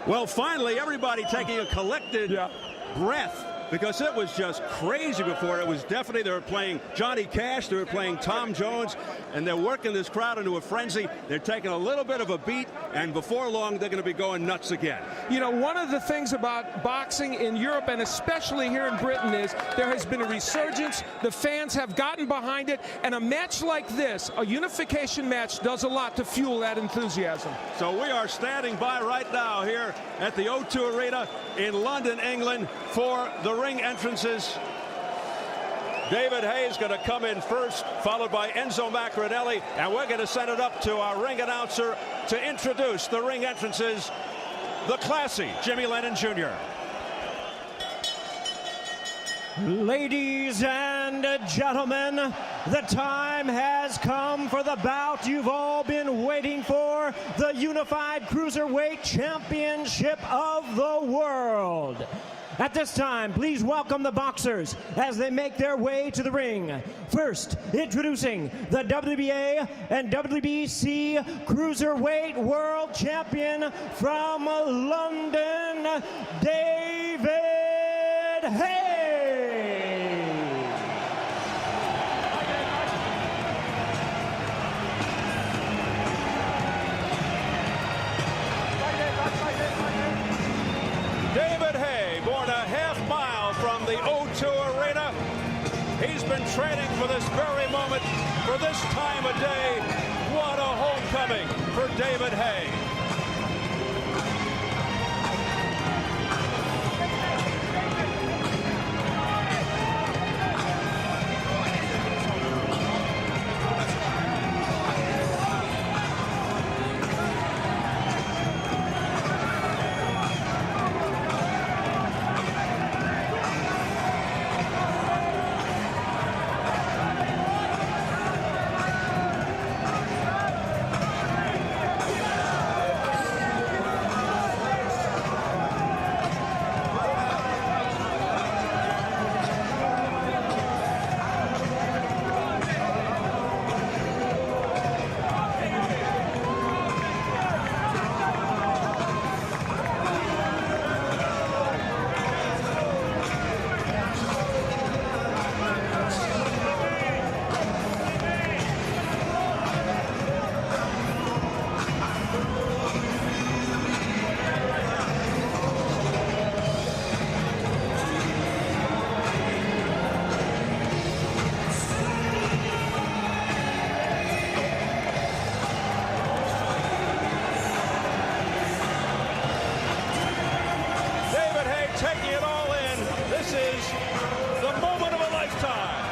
Well, finally, everybody taking a collected breath, because it was just crazy before. It was definitely, they were playing Johnny Cash, they were playing Tom Jones, and they're working this crowd into a frenzy. They're taking a little bit of a beat, and before long, they're going to be going nuts again. You know, one of the things about boxing in Europe, and especially here in Britain, is there has been a resurgence. The fans have gotten behind it, and a match like this, a unification match, does a lot to fuel that enthusiasm. So we are standing by right now here at the O2 Arena in London, England, for the ring entrances. David Haye is going to come in first, followed by Enzo Maccarinelli, and we're going to send it up to our ring announcer to introduce the ring entrances, the classy Jimmy Lennon Jr. Ladies and gentlemen, the time has come for the bout you've all been waiting for, the Unified Cruiserweight Championship of the World. At this time, please welcome the boxers as they make their way to the ring. First, introducing the WBA and WBC Cruiserweight World Champion from London, David Haye. David Haye, born a half mile from the O2 Arena. He's been training for this very moment, for this time of day. What a homecoming for David Haye. Taking it all in. This is the moment of a lifetime.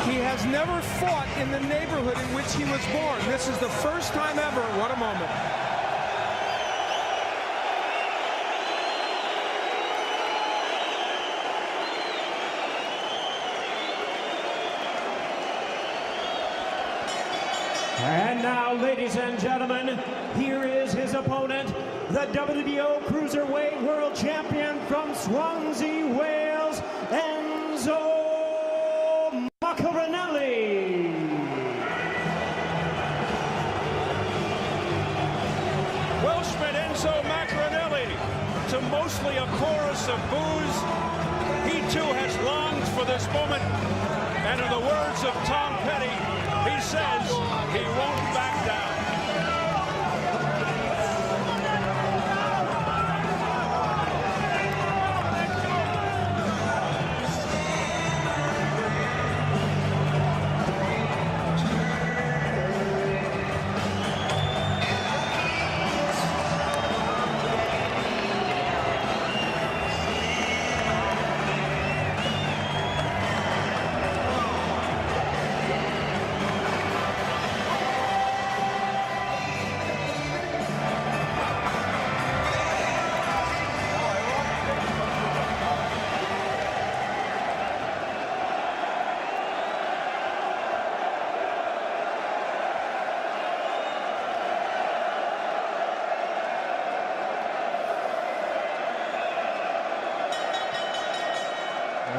He has never fought in the neighborhood in which he was born. This is the first time ever. What a moment. And now, ladies and gentlemen, here is his opponent, the WBO Cruiserweight World Champion from Swansea, Wales, Enzo Maccarinelli. Welshman Enzo Maccarinelli, to mostly a chorus of boos. He too has longed for this moment, and in the words of Tom Petty, he says he won't back down.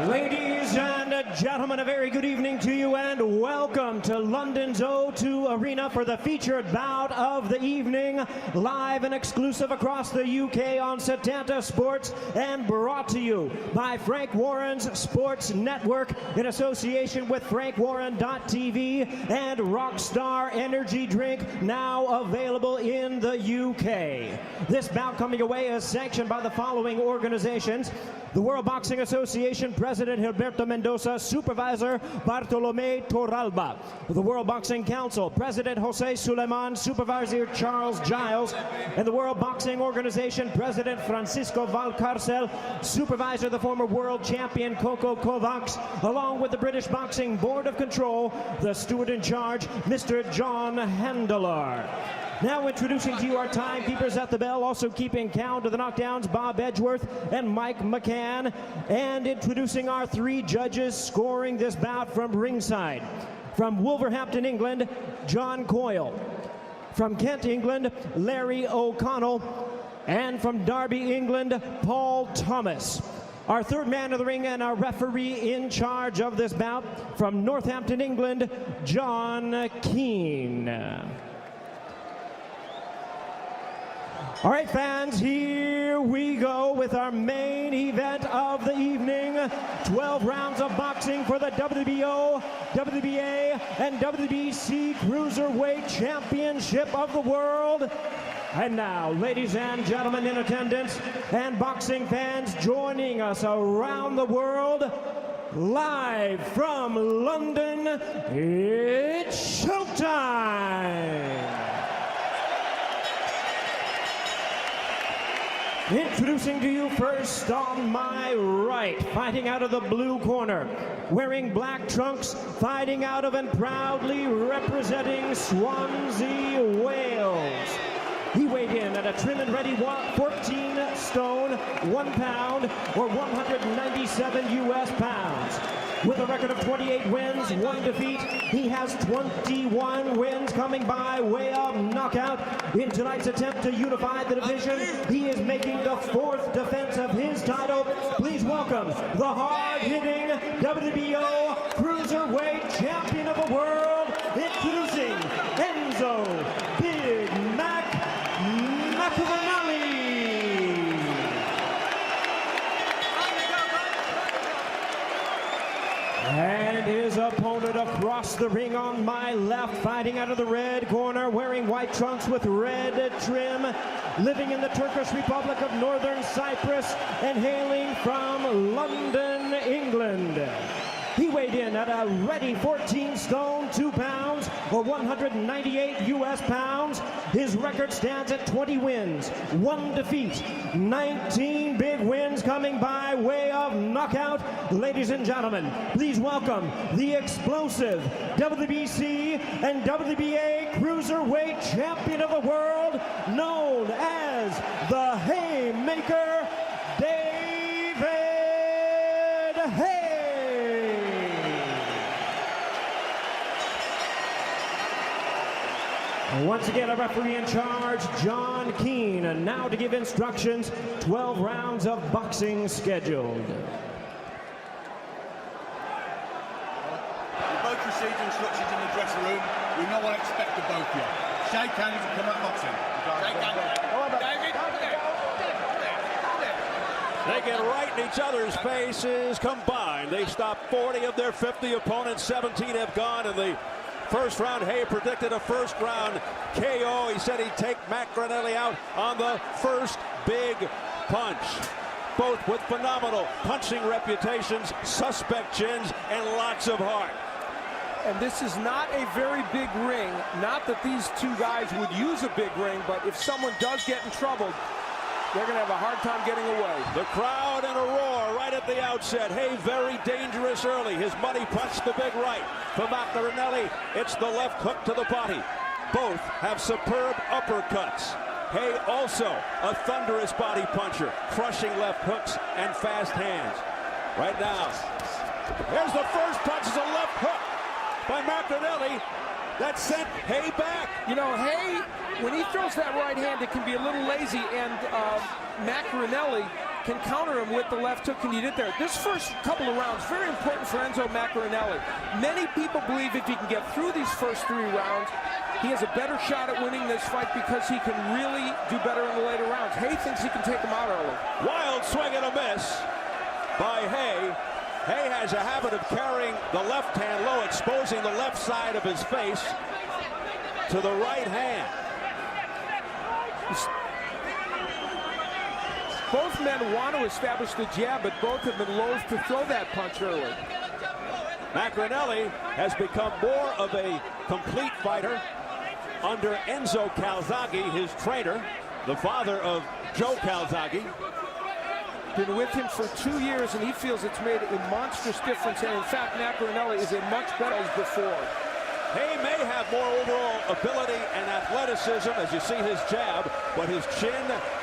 Ladies and gentlemen, a very good evening to you and welcome to London's O2 Arena for the featured bout of the evening, live and exclusive across the UK on Setanta Sports and brought to you by Frank Warren's Sports Network in association with FrankWarren.tv and Rockstar Energy Drink, now available in the UK. This bout coming away is sanctioned by the following organizations: the World Boxing Association President Gilberto Mendoza, Supervisor Bartolomé Torralba. The World Boxing Council President Jose Suleiman, Supervisor Charles Giles. And the World Boxing Organization President Francisco Valcarcel, Supervisor the former world champion Coco Kovacs, along with the British Boxing Board of Control, the steward in charge, Mr. John Handler. Now introducing to you our timekeepers at the bell, also keeping count of the knockdowns, Bob Edgeworth and Mike McCann. And introducing our three judges scoring this bout from ringside. From Wolverhampton, England, John Coyle. From Kent, England, Larry O'Connell. And from Derby, England, Paul Thomas. Our third man of the ring and our referee in charge of this bout, from Northampton, England, John Keane. All right, fans, here we go with our main event of the evening. 12 rounds of boxing for the WBO, WBA, and WBC Cruiserweight Championship of the World. And now, ladies and gentlemen in attendance and boxing fans joining us around the world, live from London, it's showtime! Introducing to you first on my right, fighting out of the blue corner, wearing black trunks, fighting out of and proudly representing Swansea, Wales. He weighed in at a trim and ready 14 stone, 1 pound, or 197 US pounds. With a record of 28 wins, 1 defeat, he has 21 wins coming by way of knockout. In tonight's attempt to unify the division, he is making the 4th defense of his title. Please welcome the hard-hitting WBO Cruiserweight Champion of the World, introducing Enzo Big Mac Maccarinelli. And his opponent across the ring on my left, fighting out of the red corner, wearing white trunks with red trim, living in the Turkish Republic of Northern Cyprus and hailing from London, England. He weighed in at a ready 14 stone, 2 pounds, or 198 US pounds. His record stands at 20 wins, 1 defeat, 19 big wins coming by way of knockout. Ladies and gentlemen, please welcome the explosive WBC and WBA Cruiserweight Champion of the World, known as the Haymaker, David Haye. Once again, a referee in charge, John Keane. And now to give instructions, 12 rounds of boxing scheduled. We both received instructions in the dressing room. We know what to expect of both of you. Shake hands and come out boxing. Shake hands. They get right in each other's faces combined. They stopped 40 of their 50 opponents. 17 have gone in the first round. Haye predicted a first round KO. He said he'd take Maccarinelli out on the first big punch. Both with phenomenal punching reputations, suspect chins, and lots of heart. And this is not a very big ring. Not that these two guys would use a big ring, but if someone does get in trouble, they're going to have a hard time getting away. The crowd in a roar right at the outset. Haye very dangerous early. His money punch, the big right. For Maccarinelli, it's the left hook to the body. Both have superb uppercuts. Haye also a thunderous body puncher, crushing left hooks and fast hands. Right now, here's the first punch, is a left hook by Maccarinelli. That sent Haye back. You know, Haye, when he throws that right hand, it can be a little lazy, and Maccarinelli can counter him with the left hook, and he did there. This first couple of rounds, very important for Enzo Maccarinelli. Many people believe if he can get through these first 3 rounds, he has a better shot at winning this fight because he can really do better in the later rounds. Haye thinks he can take him out early. Wild swing and a miss by Haye. Haye has a habit of carrying the left hand low, exposing the left side of his face to the right hand. Both men want to establish the jab, but both have been loath to throw that punch early. Maccarinelli has become more of a complete fighter under Enzo Calzaghe, his trainer, the father of Joe Calzaghe. Been with him for 2 years, and he feels it's made a monstrous difference. And in fact, Maccarinelli is a much better as before. Haye may have more overall ability and athleticism, as you see his jab, but his chin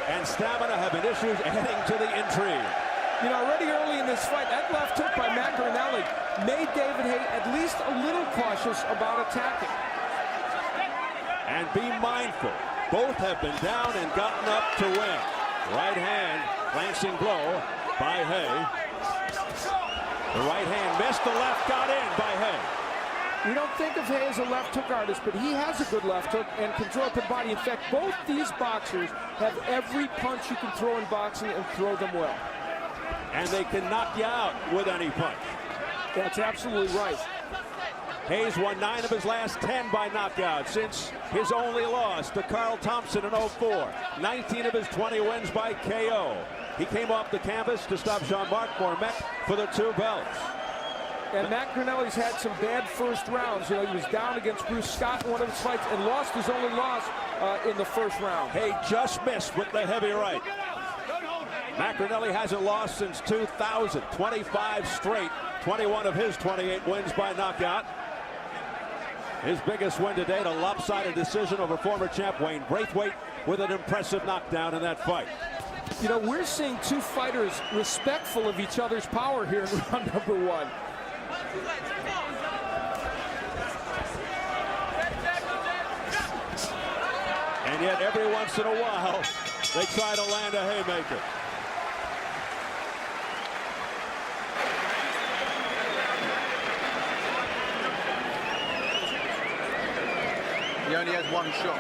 and stamina have been issues adding to the intrigue. You know, already early in this fight, that left hook by Maccarinelli made David Haye at least a little cautious about attacking. And be mindful, both have been down and gotten up to win. Right hand, glancing blow by Haye. The right hand missed, the left got in by Haye. We don't think of Haye as a left hook artist, but he has a good left hook and can throw it to the body. In fact, both these boxers have every punch you can throw in boxing and throw them well. And they can knock you out with any punch. That's absolutely right. Haye's won 9 of his last 10 by knockout since his only loss to Carl Thompson in 04. 19 of his 20 wins by KO. He came off the canvas to stop Jean-Marc Mormet for the 2 belts. And Maccarinelli's had some bad first rounds. You know, he was down against Bruce Scott in one of his fights and lost his only loss in the first round. Haye just missed with the heavy right. Maccarinelli hasn't lost since 2000. 25 straight. 21 of his 28 wins by knockout. His biggest win to date, a lopsided decision over former champ Wayne Braithwaite with an impressive knockdown in that fight. You know, we're seeing 2 fighters respectful of each other's power here in round number 1. And yet every once in a while they try to land a haymaker. He only has 1 shot.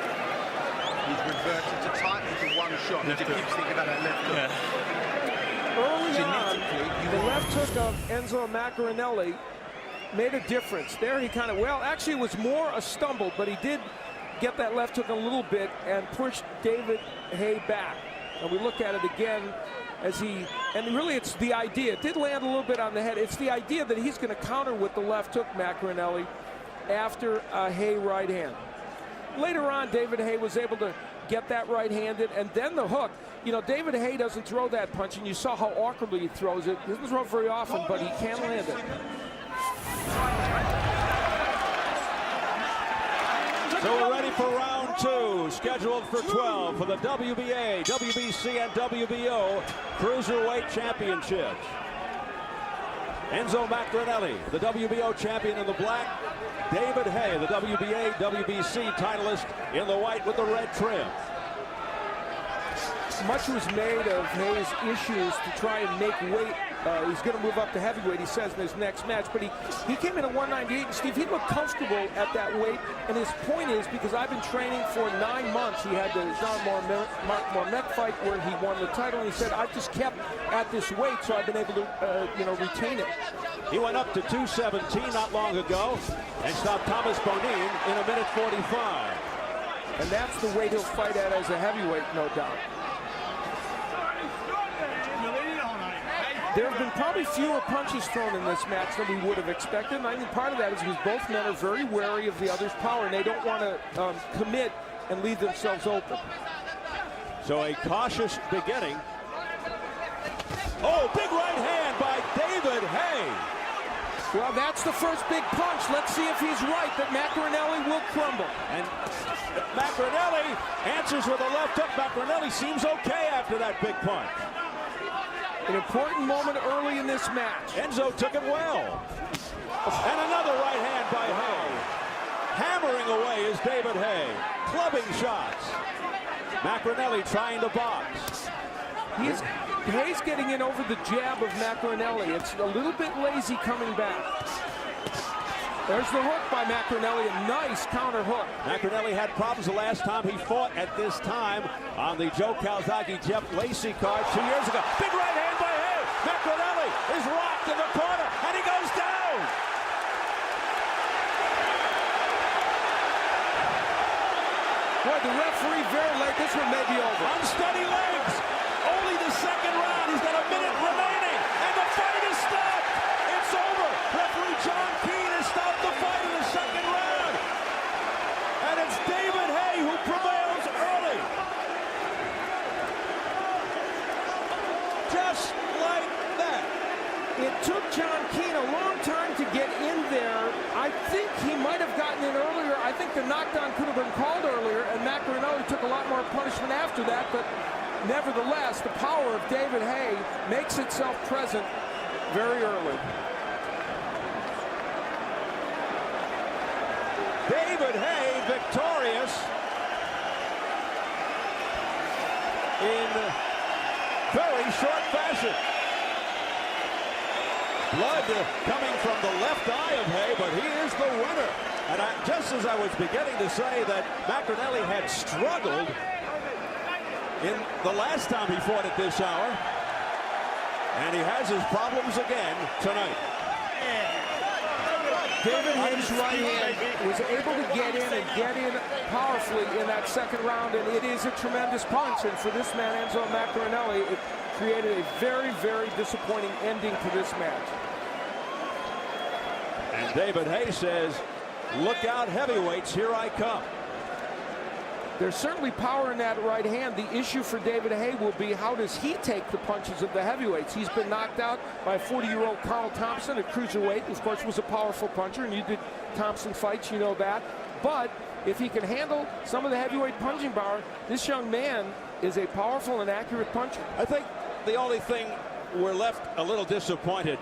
He's reverted to tightly to 1 shot. He keeps thinking about that left hook. Early on, the left hook of Enzo Maccarinelli made a difference. There he kind of, well, actually it was more a stumble, but he did get that left hook a little bit and pushed David Haye back. And we look at it again as he, and really it's the idea. It did land a little bit on the head. It's the idea that he's going to counter with the left hook, Maccarinelli, after a Haye right hand. Later on, David Haye was able to get that right-handed, and then the hook. You know, David Haye doesn't throw that punch, and you saw how awkwardly he throws it. He doesn't throw it very often, but he can land it. So we're ready for round 2, scheduled for 12 for the WBA, WBC, and WBO Cruiserweight Championships. Enzo Maccarinelli, the WBO champion in the black. David Haye, the WBA, WBC titleist in the white with the red trim. Much was made of Haye's issues to try and make weight. He's going to move up to heavyweight, he says, in his next match. But he came in at 198, and Steve, he looked comfortable at that weight. And his point is, because I've been training for 9 months, he had the Jean-Marc Mormet fight where he won the title, and he said, I've just kept at this weight, so I've been able to, retain it. He went up to 217 not long ago and stopped Thomas Bonine in 1:45. And that's the weight he'll fight at as a heavyweight, no doubt. There have been probably fewer punches thrown in this match than we would have expected, and I think part of that is because both men are very wary of the other's power, and they don't want to commit and leave themselves open. So a cautious beginning. Oh, big right hand by David Haye. Well, that's the first big punch. Let's see if he's right, that Maccarinelli will crumble. And Maccarinelli answers with a left hook. Maccarinelli seems okay after that big punch. An important moment early in this match. Enzo took it well. And another right hand by Haye. Hammering away is David Haye. Clubbing shots. Maccarinelli trying to box. Haye's getting in over the jab of Maccarinelli. It's a little bit lazy coming back. There's the hook by Maccarinelli, a nice counter hook. Maccarinelli had problems the last time he fought at this time on the Joe Calzaghe Jeff Lacey card 2 years ago. Big right hand by Haye. Maccarinelli is rocked in the corner, and he goes down. Boy, the referee very late. This one may be over. Unsteady legs. Only the second round. He's got a minute remaining, and the fight is stopped. It's over. Referee John Keane has stopped the fight in the second round. And it's David Haye who prevails early. Just like that. It took John Keane a long time to get in there. I think he might have gotten in earlier. I think the knockdown could have been called earlier, and Maccarinelli took a lot more punishment after that. But nevertheless, the power of David Haye makes itself present very early. David Haye victorious in very short fashion. Blood coming from the left eye of Haye, but he is the winner. And just as I was beginning to say that Maccarinelli had struggled in the last time he fought at this hour, and he has his problems again tonight. David Haye's right hand was able to get in powerfully in that second round, and it is a tremendous punch. And for this man, Enzo Maccarinelli, it created a very, very disappointing ending to this match. And David Haye says, look out, heavyweights, here I come. There's certainly power in that right hand. The issue for David Haye will be, how does he take the punches of the heavyweights? He's been knocked out by 40-year-old Carl Thompson at cruiserweight, who of course was a powerful puncher, and you did Thompson fights, you know that. But if he can handle some of the heavyweight punching power, this young man is a powerful and accurate puncher. I think the only thing we're left a little disappointed,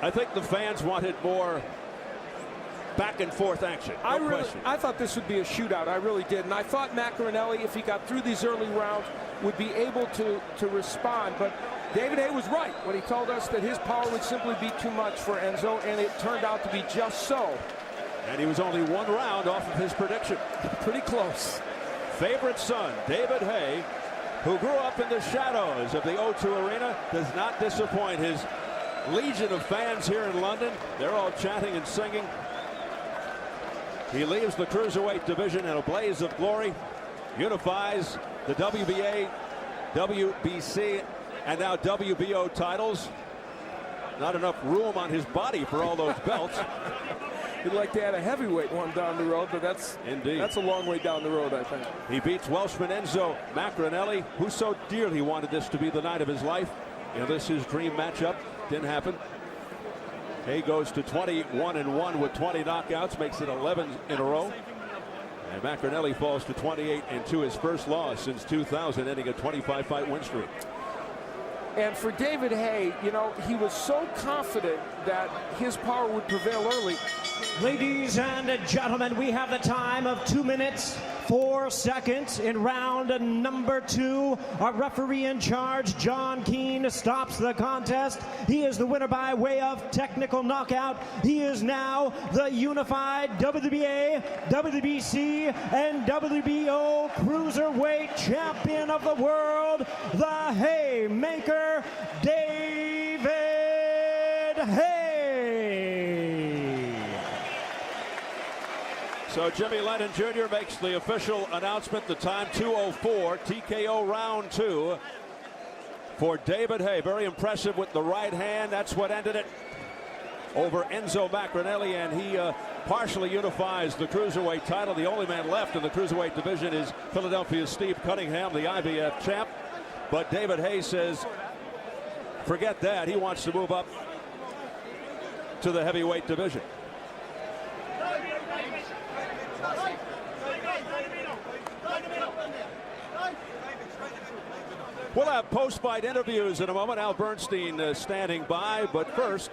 I think the fans wanted more back and forth action. I thought this would be a shootout. I really did. And I thought Maccarinelli, if he got through these early rounds, would be able to respond. But David Haye was right when he told us that his power would simply be too much for Enzo, and it turned out to be just so. And he was only one round off of his prediction. Pretty close. Favorite son, David Haye, who grew up in the shadows of the O2 Arena, does not disappoint. His legion of fans here in London, they're all chanting and singing. He leaves the cruiserweight division in a blaze of glory, unifies the WBA, WBC, and now WBO titles. Not enough room on his body for all those belts. He'd like to add a heavyweight one down the road, but that's a long way down the road, I think. He beats Welshman Enzo Maccarinelli, who so dearly wanted this to be the night of his life. You know, this is his dream matchup. Didn't happen. Haye goes to 21-1 with 20 knockouts, makes it 11 in a row. And Maccarinelli falls to 28-2, his first loss since 2000, ending a 25-fight win streak. And for David Haye, you know, he was so confident that his power would prevail early. Ladies and gentlemen, we have the time of 2 minutes, 4 seconds in round number 2. Our referee in charge, John Keane, stops the contest. He is the winner by way of technical knockout. He is now the unified WBA, WBC, and WBO cruiserweight champion of the world, the Haymaker, David Haye. So Jimmy Lennon Jr. makes the official announcement. The time 2:04, TKO round 2 for David Haye. Very impressive with the right hand. That's what ended it over Enzo Maccarinelli, and he partially unifies the cruiserweight title. The only man left in the cruiserweight division is Philadelphia's Steve Cunningham, the IBF champ. But David Haye says, forget that. He wants to move up to the heavyweight division. We'll have post-fight interviews in a moment. Al Bernstein standing by, but first,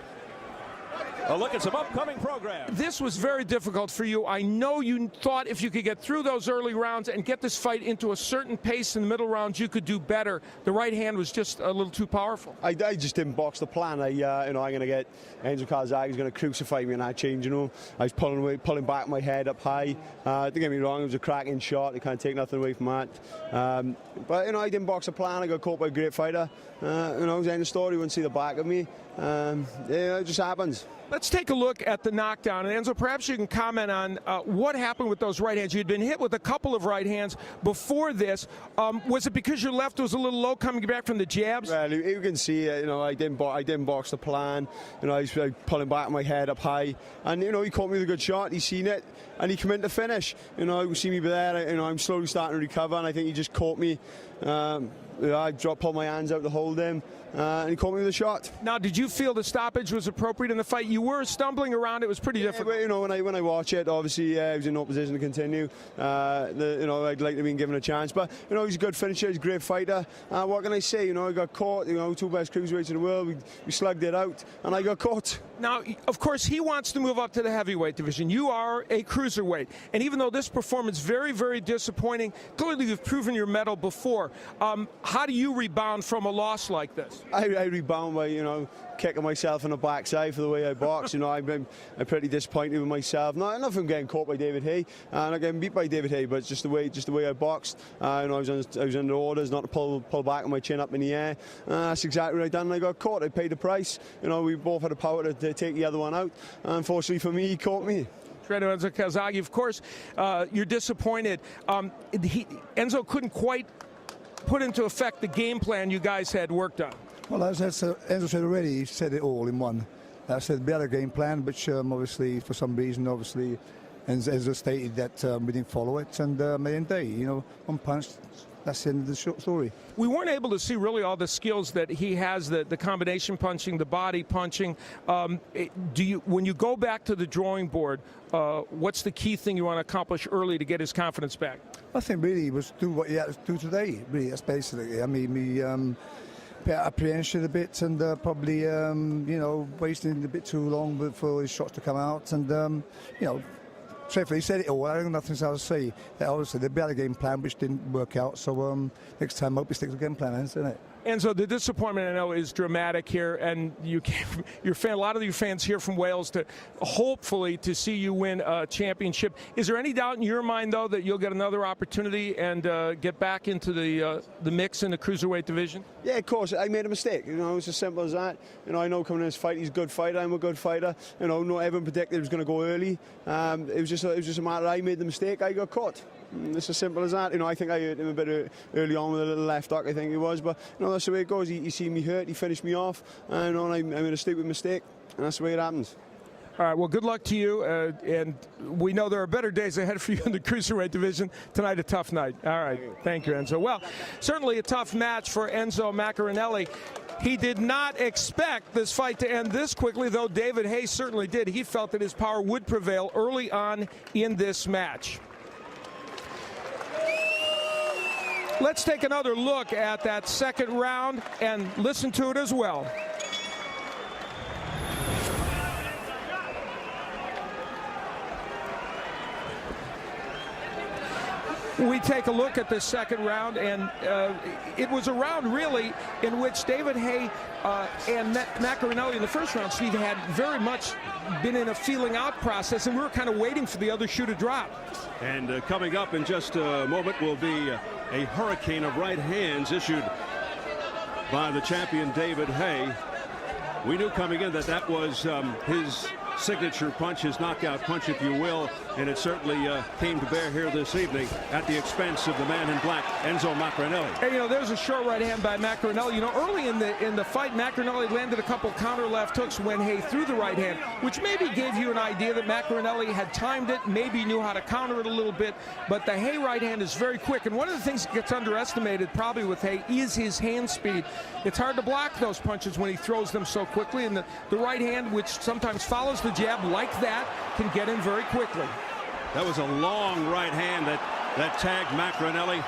A look at some upcoming programs. This was very difficult for you. I know you thought if you could get through those early rounds and get this fight into a certain pace in the middle rounds, you could do better. The right hand was just a little too powerful. I just didn't box the plan. I'm going to get Enzo Maccarinelli going to crucify me in that change. I was pulling back my head up high. Don't get me wrong, it was a cracking shot. You can't take nothing away from that. But I didn't box the plan. I got caught by a great fighter. It was the end of the story. You wouldn't see the back of me. It just happens. Let's take a look at the knockdown. And Enzo, perhaps you can comment on what happened with those right hands. You'd been hit with a couple of right hands before this. Was it because your left was a little low coming back from the jabs? Well, you can see it. I didn't box the plan. I was pulling back my head up high, and he caught me with a good shot. He seen it, and he come in to finish. You see me there. I'm slowly starting to recover, and I think he just caught me. I pulled my hands out to hold him, and he caught me with a shot. Now, did you feel the stoppage was appropriate in the fight? You were stumbling around. It was pretty difficult. But, when I watch it, obviously I was in no position to continue. I'd like to be given a chance. But, he's a good finisher. He's a great fighter. What can I say? I got caught. Two best cruiserweights in the world. We slugged it out, and I got caught. Now, of course, he wants to move up to the heavyweight division. You are a cruiserweight. And even though this performance is very, very disappointing, clearly you've proven your mettle before. How do you rebound from a loss like this? I rebound by, kicking myself in the backside for the way I box. I'm pretty disappointed with myself. Not from getting caught by David Haye, not getting beat by David Haye, but it's just the way I boxed. I was under orders not to pull back on my chin up in the air. That's exactly what I done. And I got caught. I paid the price. We both had the power to take the other one out. Unfortunately for me, he caught me. Enzo Maccarinelli, of course, you're disappointed. Enzo couldn't quite put into effect the game plan you guys had worked on. Well, as Enzo said already, he said it all in one. I said better game plan, which obviously, for some reason, Enzo stated that we didn't follow it, and at the end of the day, one punch, that's the end of the story. We weren't able to see really all the skills that he has, the combination punching, the body punching. When you go back to the drawing board, what's the key thing you want to accomplish early to get his confidence back? I think really he was do what he had to do today. Really, that's basically. I mean, we apprehension a bit, and probably wasting a bit too long for his shots to come out, and truthfully, he said it all. I have nothing else to say. Obviously, they had a game plan which didn't work out. So next time, I hope he sticks to the game plan, isn't it? Enzo, the disappointment I know is dramatic here, and a lot of your fans here from Wales to hopefully to see you win a championship. Is there any doubt in your mind though that you'll get another opportunity and get back into the mix in the cruiserweight division? Yeah, of course. I made a mistake. It's as simple as that. I know coming in this fight, he's a good fighter. I'm a good fighter. Not everyone predicted it was going to go early. It was just a matter of I made the mistake. I got caught. It's as simple as that. I think I hurt him a bit early on with a little left hook, I think it was. But that's the way it goes. He seen me hurt. He finished me off. I made a stupid mistake, and that's the way it happens. All right, well, good luck to you, and we know there are better days ahead for you in the cruiserweight division. Tonight, a tough night. All right, thank you, Enzo. Well, certainly a tough match for Enzo Maccarinelli. He did not expect this fight to end this quickly, though David Haye certainly did. He felt that his power would prevail early on in this match. Let's take another look at that second round and listen to it as well. We take a look at this second round, and it was a round really in which David Haye and Maccarinelli in the first round, Steve, had very much been in a feeling out process, and we were kind of waiting for the other shoe to drop. And coming up in just a moment will be a hurricane of right hands issued by the champion David Haye. We knew coming in that was his signature punch, his knockout punch, if you will, and it certainly came to bear here this evening at the expense of the man in black, Enzo Maccarinelli. And there's a short right hand by Maccarinelli. Early in the fight, Maccarinelli landed a couple counter left hooks when Haye threw the right hand, which maybe gave you an idea that Maccarinelli had timed it, maybe knew how to counter it a little bit, but the Haye right hand is very quick, and one of the things that gets underestimated probably with Haye is his hand speed. It's hard to block those punches when he throws them so quickly, and the right hand, which sometimes follows the jab like that, can get in very quickly. That was a long right hand that tagged Maccarinelli.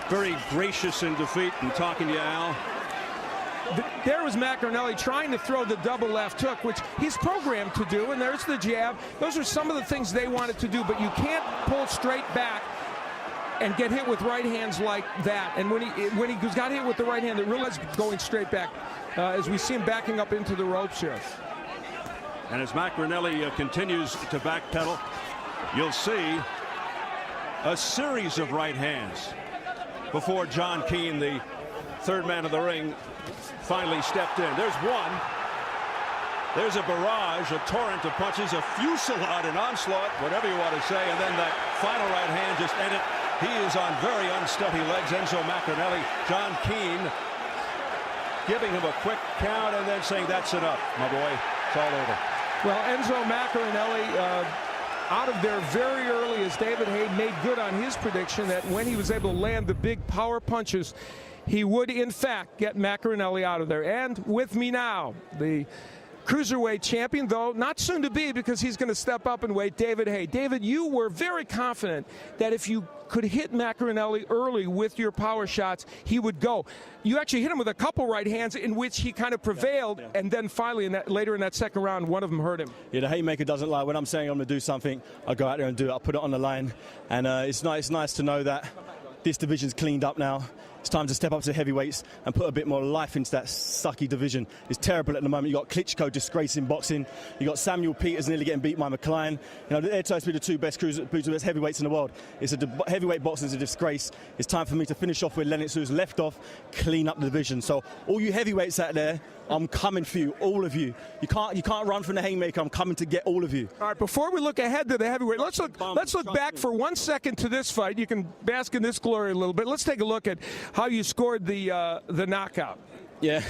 Very gracious in defeat. And talking to you, Al, there was Maccarinelli trying to throw the double left hook, which he's programmed to do, and there's the jab. Those are some of the things they wanted to do, but you can't pull straight back and get hit with right hands like that. And when he got hit with the right hand, it realized going straight back as we see him backing up into the ropes here. And as Maccarinelli continues to backpedal, you'll see a series of right hands before John Keane, the third man of the ring, finally stepped in. There's one. There's a barrage, a torrent of punches, a fusillade, an onslaught, whatever you want to say, and then that final right hand just ended. He is on very unsteady legs, Enzo Maccarinelli. John Keane giving him a quick count and then saying, that's enough, my boy. It's all over. Well, Enzo Maccarinelli out of there very early as David Haye made good on his prediction that when he was able to land the big power punches, he would, in fact, get Maccarinelli out of there. And with me now, the cruiserweight champion, though not soon to be because he's going to step up and weight, David Haye. David, you were very confident that if you could hit Maccarinelli early with your power shots, he would go. You actually hit him with a couple right hands in which he kind of prevailed, and then finally later in that second round, one of them hurt him. Yeah, the haymaker doesn't lie. When I'm saying I'm going to do something, I go out there and do it. I put it on the line, and it's nice to know that this division's cleaned up now. It's time to step up to heavyweights and put a bit more life into that sucky division. It's terrible at the moment. You've got Klitschko disgracing boxing. You've got Samuel Peters nearly getting beat by McLean. You know, they're supposed to be the two best heavyweights in the world. Heavyweight boxing is a disgrace. It's time for me to finish off with Lennox, who's left off, clean up the division. So all you heavyweights out there, I'm coming for you, all of you. You can't run from the haymaker. I'm coming to get all of you. All right, before we look ahead to the heavyweight, let's look back for 1 second to this fight. You can bask in this glory a little bit. Let's take a look at how you scored the knockout. Yeah,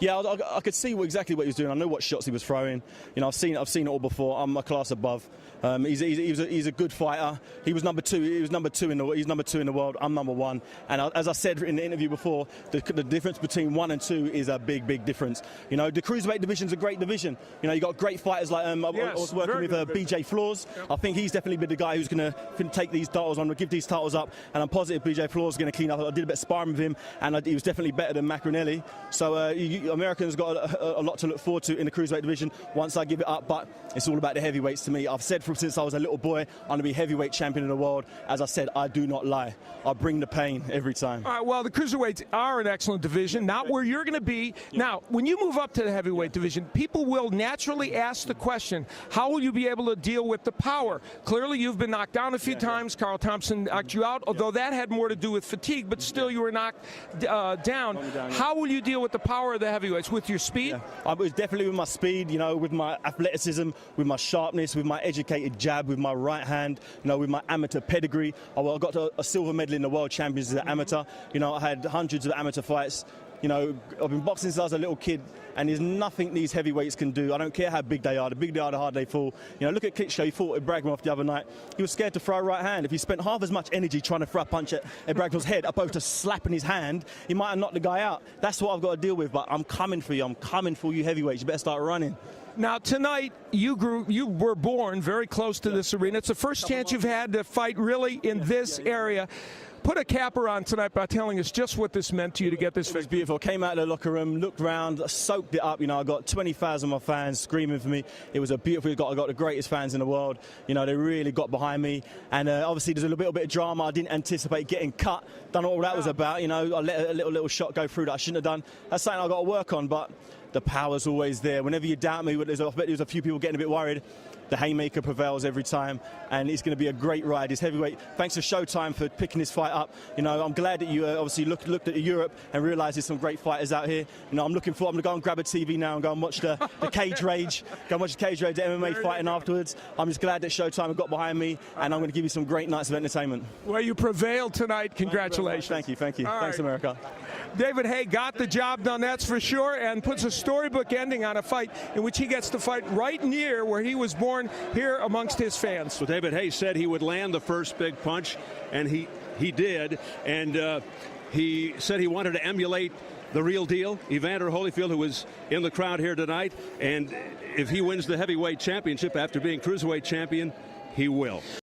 I could see exactly what he was doing. I know what shots he was throwing. You know, I've seen it all before. I'm a class above. He's a good fighter. He was number two. He's number two in the world. I'm number one. And as I said in the interview before, the difference between 1 and 2 is a big difference. You know, the cruiserweight division's a great division. You know, you got great fighters like I was working with BJ Floors. Yep. I think he's definitely been the guy who's going to take these titles on, give these titles up. And I'm positive BJ Floors is going to clean up. I did a bit of sparring with him, and he was definitely better than Maccarinelli. So Americans got a lot to look forward to in the cruiserweight division once I give it up. But it's all about the heavyweights to me. I've said since I was a little boy, I'm going to be heavyweight champion of the world. As I said, I do not lie. I bring the pain every time. All right, well, the cruiserweights are an excellent division, not where you're going to be. Now, when you move up to the heavyweight division, people will naturally ask the question, how will you be able to deal with the power? Clearly, you've been knocked down a few times. Carl Thompson knocked you out, although that had more to do with fatigue, but still you were knocked down. How will you deal with the power of the heavyweights? With your speed? Yeah. It was definitely with my speed, you know, with my athleticism, with my sharpness, with my educated jab, with my right hand, you know, with my amateur pedigree. I got a silver medal in the World Champions as an amateur. You know, I had hundreds of amateur fights. You know, I've been boxing since I was a little kid, and there's nothing these heavyweights can do. I don't care how big they are. The bigger they are, the harder they fall. You know, look at Klitschko. He fought with Bragmov the other night. He was scared to throw a right hand. If he spent half as much energy trying to throw a punch at Bragmov's head, opposed to slapping his hand, he might have knocked the guy out. That's what I've got to deal with. But I'm coming for you. I'm coming for you heavyweights. You better start running. Now, tonight, you were born very close to this arena. It's the first chance you've had to fight really in this area. Put a capper on tonight by telling us just what this meant to you to get this victory. It was beautiful. Came out of the locker room, looked round, soaked it up. You know, I got 20,000 of my fans screaming for me. It was a beautiful. I got the greatest fans in the world. You know, they really got behind me. And obviously, there's a little bit of drama. I didn't anticipate getting cut. Don't know what that was about. You know, I let a little shot go through that I shouldn't have done. That's something I've got to work on. But the power's always there. Whenever you doubt me, I bet there's a few people getting a bit worried. The haymaker prevails every time, and it's going to be a great ride. It's heavyweight. Thanks to Showtime for picking this fight up. You know, I'm glad that you obviously looked at Europe and realised there's some great fighters out here. You know, I'm going to go and grab a TV now and go and watch the Cage Rage. Go and watch the Cage Rage, the MMA fighting afterwards. I'm just glad that Showtime have got behind me, and I'm going to give you some great nights of entertainment. Well, you prevailed tonight. Congratulations. Thank you. Thanks, right. America. David Haye got the job done, that's for sure, and puts a storybook ending on a fight in which he gets to fight right near where he was born, here amongst his fans. So David Haye said he would land the first big punch, and he did, and he said he wanted to emulate the real deal, Evander Holyfield, who was in the crowd here tonight, and if he wins the heavyweight championship after being cruiserweight champion, he will.